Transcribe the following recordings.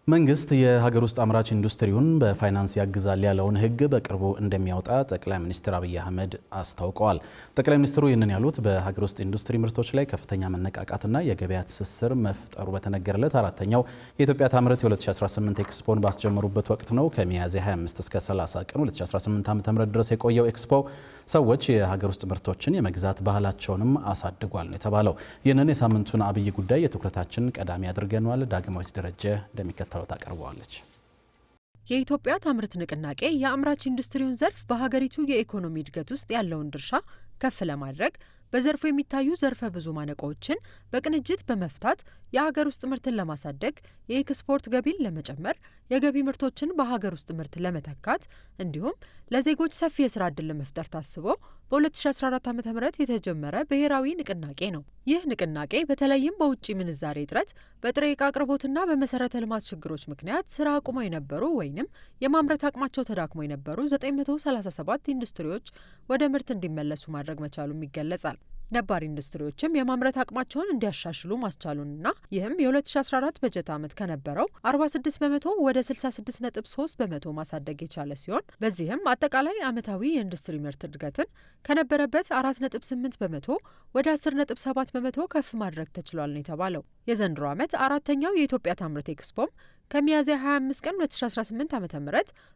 መንግስት የሀገር ውስጥ አምራች ኢንዱስትሪውን በፋይናንስ ያግዛል ያለውን ህግ በቅርቡ እንደሚያወጣ ጠቅላይ ሚኒስትር አብይ አህመድ አስታውቀዋል። ጠቅላይ ሚኒስትሩ ይህንን ያሉት በሀገር ውስጥ ኢንዱስትሪ ምርቶች ላይ ከፍተኛ መነቃቃትና የገበያ ትስስር መፍጠሩ በተነገረለት አራተኛው የኢትዮጵያ ታምርት የ2018 ኤክስፖን ባስጀመሩበት ወቅት ነው። ከሚያዝያ 25 እስከ 30 ቀን 2018 ዓ.ም ድረስ የቆየው ኤክስፖ ሰዎች የሀገር ውስጥ ምርቶችን የመግዛት ባህላቸውንም አሳድጓል ነው የተባለው። ይህንን የሳምንቱን አብይ ጉዳይ የትኩረታችን ቀዳሚ አድርገናል። ዳግማዊት ደረጀ እንደሚከተለው ታቀርበዋለች። የኢትዮጵያ ታምርት ንቅናቄ የአምራች ኢንዱስትሪውን ዘርፍ በሀገሪቱ የኢኮኖሚ እድገት ውስጥ ያለውን ድርሻ ከፍ ለማድረግ በዘርፉ የሚታዩ ዘርፈ ብዙ ማነቆዎችን በቅንጅት በመፍታት የሀገር ውስጥ ምርትን ለማሳደግ፣ የኤክስፖርት ገቢን ለመጨመር፣ የገቢ ምርቶችን በሀገር ውስጥ ምርት ለመተካት እንዲሁም ለዜጎች ሰፊ የስራ ዕድል ለመፍጠር ታስቦ በ2014 ዓ.ም የተጀመረ ብሔራዊ ንቅናቄ ነው። ይህ ንቅናቄ በተለይም በውጭ ምንዛሬ እጥረት፣ በጥሬ ዕቃ አቅርቦትና በመሰረተ ልማት ችግሮች ምክንያት ስራ አቁመው የነበሩ ወይም የማምረት አቅማቸው ተዳክሞ የነበሩ 937 ኢንዱስትሪዎች ወደ ምርት እንዲመለሱ ማድረግ መቻሉም ይገለጻል። ነባር ኢንዱስትሪዎችም የማምረት አቅማቸውን እንዲያሻሽሉ ማስቻሉንና ይህም የ2014 በጀት ዓመት ከነበረው 46 በመቶ ወደ 66.3 በመቶ ማሳደግ የቻለ ሲሆን በዚህም አጠቃላይ ዓመታዊ የኢንዱስትሪ ምርት እድገትን ከነበረበት 4.8 በመቶ ወደ 10.7 በመቶ ከፍ ማድረግ ተችሏል ነው የተባለው። የዘንድሮ ዓመት አራተኛው የኢትዮጵያ ታምርት ኤክስፖም ከሚያዝያ 25 ቀን 2018 ዓ.ም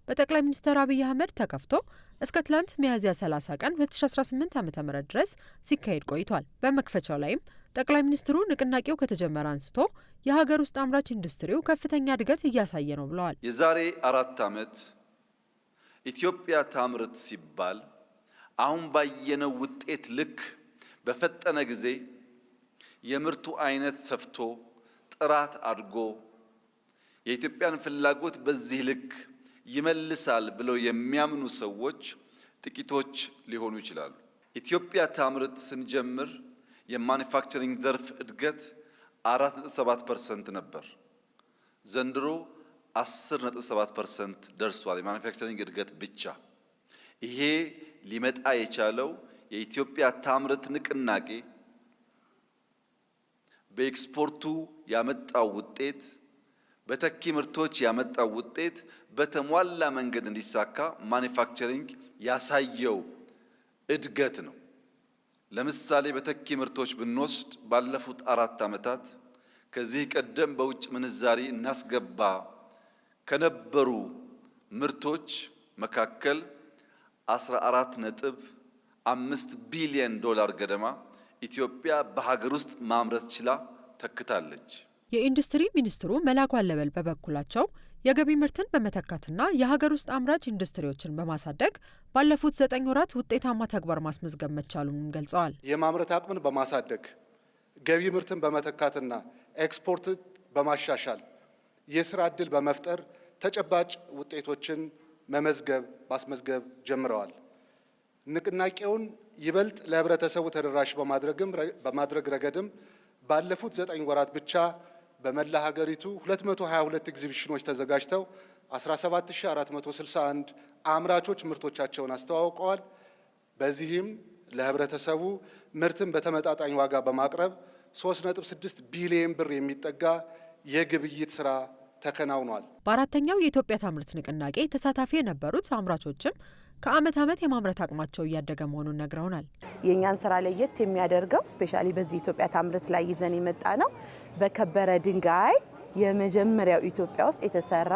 በጠቅላይ ሚኒስትር አብይ አህመድ ተከፍቶ እስከ ትላንት ሚያዝያ 30 ቀን 2018 ዓ.ም ድረስ ሲካሄድ ቆይቷል። በመክፈቻው ላይም ጠቅላይ ሚኒስትሩ ንቅናቄው ከተጀመረ አንስቶ የሀገር ውስጥ አምራች ኢንዱስትሪው ከፍተኛ እድገት እያሳየ ነው ብለዋል። የዛሬ 4 ዓመት ኢትዮጵያ ታምርት ሲባል አሁን ባየነው ውጤት ልክ በፈጠነ ጊዜ የምርቱ አይነት ሰፍቶ ጥራት አድጎ የኢትዮጵያን ፍላጎት በዚህ ልክ ይመልሳል ብለው የሚያምኑ ሰዎች ጥቂቶች ሊሆኑ ይችላሉ። ኢትዮጵያ ታምርት ስንጀምር የማኑፋክቸሪንግ ዘርፍ እድገት 4.7% ነበር። ዘንድሮ 10.7% ደርሷል። የማኑፋክቸሪንግ እድገት ብቻ። ይሄ ሊመጣ የቻለው የኢትዮጵያ ታምርት ንቅናቄ በኤክስፖርቱ ያመጣው ውጤት፣ በተኪ ምርቶች ያመጣው ውጤት በተሟላ መንገድ እንዲሳካ ማኑፋክቸሪንግ ያሳየው እድገት ነው። ለምሳሌ በተኪ ምርቶች ብንወስድ ባለፉት 4 ዓመታት ከዚህ ቀደም በውጭ ምንዛሪ እናስገባ ከነበሩ ምርቶች መካከል 14.5 ቢሊዮን ዶላር ገደማ ኢትዮጵያ በሀገር ውስጥ ማምረት ችላ ተክታለች። የኢንዱስትሪ ሚኒስትሩ መላኩ አለበል በበኩላቸው የገቢ ምርትን በመተካትና የሀገር ውስጥ አምራች ኢንዱስትሪዎችን በማሳደግ ባለፉት 9 ወራት ውጤታማ ተግባር ማስመዝገብ መቻሉንም ገልጸዋል። የማምረት አቅምን በማሳደግ ገቢ ምርትን በመተካትና ኤክስፖርት በማሻሻል የስራ ዕድል በመፍጠር ተጨባጭ ውጤቶችን ማስመዝገብ ጀምረዋል። ንቅናቄውን ይበልጥ ለህብረተሰቡ ተደራሽ በማድረግ ረገድም ባለፉት 9 ወራት ብቻ በመላ ሀገሪቱ 222 ኤግዚቢሽኖች ተዘጋጅተው 17461 አምራቾች ምርቶቻቸውን አስተዋውቀዋል። በዚህም ለህብረተሰቡ ምርትን በተመጣጣኝ ዋጋ በማቅረብ 3.6 ቢሊዮን ብር የሚጠጋ የግብይት ስራ ተከናውኗል። በአራተኛው የኢትዮጵያ ታምርት ንቅናቄ ተሳታፊ የነበሩት አምራቾችም ከአመት ዓመት የማምረት አቅማቸው እያደገ መሆኑን ነግረውናል። የኛን ስራ ለየት የሚያደርገው ስፔሻሊ በዚህ ኢትዮጵያ ታምርት ላይ ይዘን የመጣ ነው በከበረ ድንጋይ የመጀመሪያው ኢትዮጵያ ውስጥ የተሰራ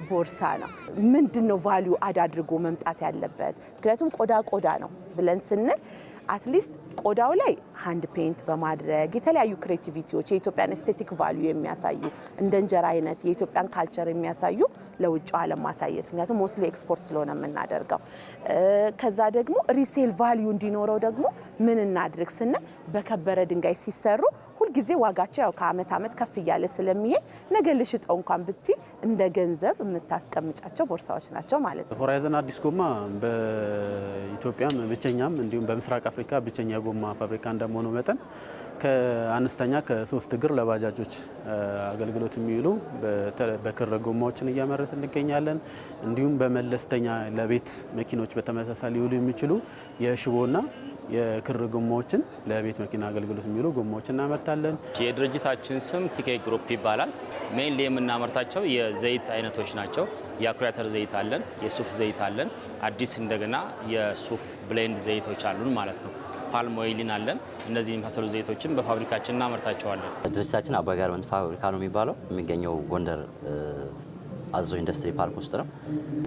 ቦርሳ ነው። ምንድነው ቫልዩ አድርጎ መምጣት ያለበት? ምክንያቱም ቆዳ ነው ብለን ስንል አትሊስት ቆዳው ላይ ሃንድ ፔንት በማድረግ የተለያዩ ክሬቲቪቲዎች የኢትዮጵያን ኤስቴቲክ ቫልዩ የሚያሳዩ እንደ እንጀራ አይነት የኢትዮጵያን ካልቸር የሚያሳዩ ለውጭ ዓለም ማሳየት። ምክንያቱም ሞስሊ ኤክስፖርት ስለሆነ የምናደርገው። ከዛ ደግሞ ሪሴል ቫልዩ እንዲኖረው ደግሞ ምን እናድርግ ስንል በከበረ ድንጋይ ሲሰሩ ሁልጊዜ ዋጋቸው ያው ከአመት ዓመት ከፍ እያለ ስለሚሄድ ነገ ልሽጠው እንኳን ብቲ እንደ ገንዘብ የምታስቀምጫቸው ቦርሳዎች ናቸው ማለት ነው። ሆራይዘን አዲስ ጎማ በኢትዮጵያም ብቸኛም እንዲሁም በምስራቅ አፍሪካ ብቸኛ ጎማ ፋብሪካ እንደመሆኑ መጠን ከአነስተኛ ከ3 እግር ለባጃጆች አገልግሎት የሚውሉ በክር ጎማዎችን እያመረትን እንገኛለን። እንዲሁም በመለስተኛ ለቤት መኪኖች በተመሳሳይ ሊውሉ የሚችሉ የሽቦና የክር ጎማዎችን ለቤት መኪና አገልግሎት የሚውሉ ጎማዎችን እናመርታለን። የድርጅታችን ስም ቲኬ ግሩፕ ይባላል። ሜይንሊ የምናመርታቸው የዘይት አይነቶች ናቸው። የአኩሪ አተር ዘይት አለን፣ የሱፍ ዘይት አለን፣ አዲስ እንደገና የሱፍ ብሌንድ ዘይቶች አሉን ማለት ነው። ፓልም ኦይልን አለን። እነዚህ የመሳሰሉ ዘይቶችን በፋብሪካችን እናመርታቸዋለን። ድርጅታችን አባይ ጋርመንት ፋብሪካ ነው የሚባለው። የሚገኘው ጎንደር አዞ ኢንዱስትሪ ፓርክ ውስጥ ነው።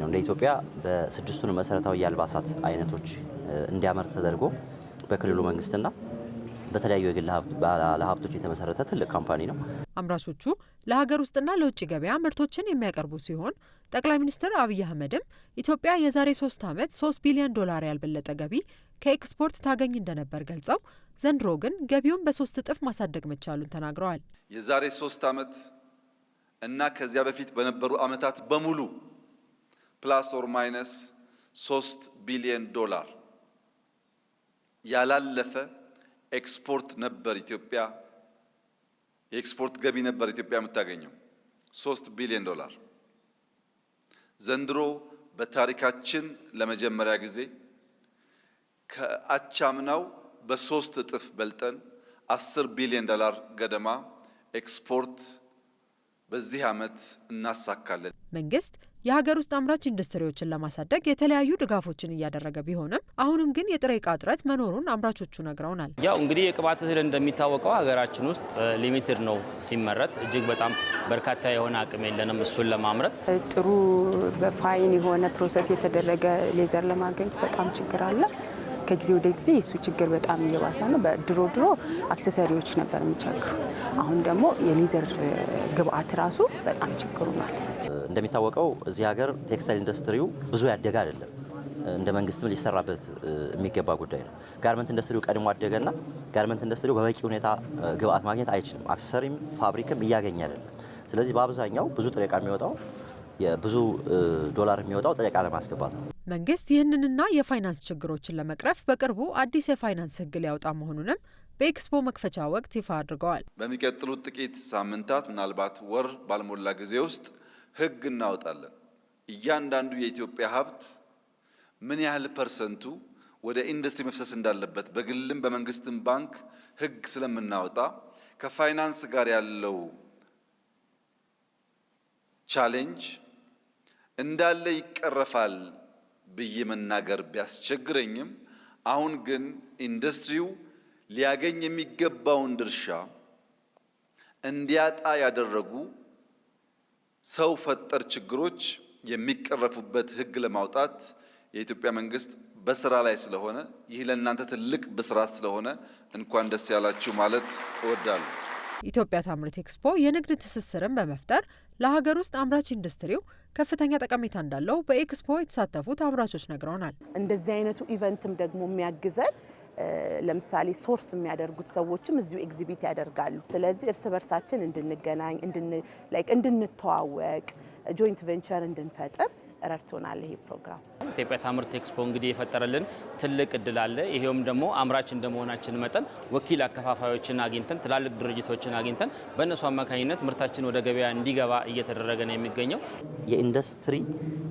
እንደ ኢትዮጵያ በስድስቱን መሰረታዊ የአልባሳት አይነቶች እንዲያመርት ተደርጎ በክልሉ መንግስትና በተለያዩ የግል ባለሀብቶች የተመሰረተ ትልቅ ካምፓኒ ነው። አምራቾቹ ለሀገር ውስጥና ለውጭ ገበያ ምርቶችን የሚያቀርቡ ሲሆን ጠቅላይ ሚኒስትር አብይ አህመድም ኢትዮጵያ የዛሬ 3 ዓመት 3 ቢሊዮን ዶላር ያልበለጠ ገቢ ከኤክስፖርት ታገኝ እንደነበር ገልጸው ዘንድሮ ግን ገቢውን በ3 እጥፍ ማሳደግ መቻሉን ተናግረዋል። የዛሬ 3 ዓመት እና ከዚያ በፊት በነበሩ ዓመታት በሙሉ ፕላስ ኦር ማይነስ 3 ቢሊዮን ዶላር ያላለፈ ኤክስፖርት ነበር ኢትዮጵያ የኤክስፖርት ገቢ ነበር ኢትዮጵያ የምታገኘው 3 ቢሊዮን ዶላር። ዘንድሮ በታሪካችን ለመጀመሪያ ጊዜ ከአቻምናው በ3 እጥፍ በልጠን 10 ቢሊዮን ዶላር ገደማ ኤክስፖርት በዚህ ዓመት እናሳካለን። መንግስት የሀገር ውስጥ አምራች ኢንዱስትሪዎችን ለማሳደግ የተለያዩ ድጋፎችን እያደረገ ቢሆንም አሁንም ግን የጥሬ ዕቃ እጥረት መኖሩን አምራቾቹ ነግረውናል። ያው እንግዲህ የቅባት እህል እንደሚታወቀው ሀገራችን ውስጥ ሊሚትድ ነው ሲመረት፣ እጅግ በጣም በርካታ የሆነ አቅም የለንም እሱን ለማምረት። ጥሩ በፋይን የሆነ ፕሮሰስ የተደረገ ሌዘር ለማግኘት በጣም ችግር አለ። ከጊዜ ወደ ጊዜ የሱ ችግር በጣም እየባሰ ነው። ድሮ አክሰሰሪዎች ነበር የሚቸግሩ፣ አሁን ደግሞ የሌዘር ግብአት ራሱ በጣም ችግሩ ነው። እንደሚታወቀው እዚህ ሀገር ቴክስታይል ኢንዱስትሪው ብዙ ያደገ አይደለም። እንደ መንግስትም ሊሰራበት የሚገባ ጉዳይ ነው። ጋርመንት ኢንዱስትሪው ቀድሞ አደገና ጋርመንት ኢንዱስትሪው በበቂ ሁኔታ ግብአት ማግኘት አይችልም። አክሰሰሪም ፋብሪክም እያገኘ አይደለም። ስለዚህ በአብዛኛው ብዙ ጥሬ ዕቃ የሚወጣው ብዙ ዶላር የሚወጣው ጥሬ ዕቃ ለማስገባት ነው። መንግስት ይህንንና የፋይናንስ ችግሮችን ለመቅረፍ በቅርቡ አዲስ የፋይናንስ ሕግ ሊያወጣ መሆኑንም በኤክስፖ መክፈቻ ወቅት ይፋ አድርገዋል። በሚቀጥሉት ጥቂት ሳምንታት ምናልባት ወር ባልሞላ ጊዜ ውስጥ ሕግ እናወጣለን። እያንዳንዱ የኢትዮጵያ ሀብት ምን ያህል ፐርሰንቱ ወደ ኢንዱስትሪ መፍሰስ እንዳለበት በግልም በመንግስትም ባንክ ሕግ ስለምናወጣ ከፋይናንስ ጋር ያለው ቻሌንጅ እንዳለ ይቀረፋል ብዬ መናገር ቢያስቸግረኝም አሁን ግን ኢንዱስትሪው ሊያገኝ የሚገባውን ድርሻ እንዲያጣ ያደረጉ ሰው ፈጠር ችግሮች የሚቀረፉበት ሕግ ለማውጣት የኢትዮጵያ መንግስት በስራ ላይ ስለሆነ ይህ ለእናንተ ትልቅ ብስራት ስለሆነ እንኳን ደስ ያላችሁ ማለት እወዳለሁ። ኢትዮጵያ ታምርት ኤክስፖ የንግድ ትስስርን በመፍጠር ለሀገር ውስጥ አምራች ኢንዱስትሪው ከፍተኛ ጠቀሜታ እንዳለው በኤክስፖ የተሳተፉት አምራቾች ነግረውናል። እንደዚህ አይነቱ ኢቨንትም ደግሞ የሚያግዘን ለምሳሌ ሶርስ የሚያደርጉት ሰዎችም እዚሁ ኤግዚቢት ያደርጋሉ። ስለዚህ እርስ በርሳችን እንድንገናኝ፣ እንድንተዋወቅ፣ ጆይንት ቬንቸር እንድንፈጥር ረድቶናል ይሄ ፕሮግራም። ኢትዮጵያ ታምርት ኤክስፖ እንግዲህ የፈጠረልን ትልቅ እድል አለ። ይሄውም ደግሞ አምራች እንደመሆናችን መጠን ወኪል አከፋፋዮችን አግኝተን ትላልቅ ድርጅቶችን አግኝተን በእነሱ አማካኝነት ምርታችን ወደ ገበያ እንዲገባ እየተደረገ ነው የሚገኘው። የኢንዱስትሪ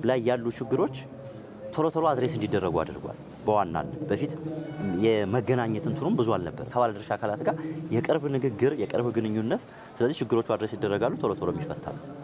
ላይ ያሉ ችግሮች ቶሎ አድሬስ እንዲደረጉ አድርጓል። በዋናነት በፊት የመገናኘት እንትኑም ብዙ አልነበር ከባለድርሻ አካላት ጋር የቅርብ ንግግር፣ የቅርብ ግንኙነት። ስለዚህ ችግሮቹ አድሬስ ይደረጋሉ፣ ቶሎ ይፈታሉ።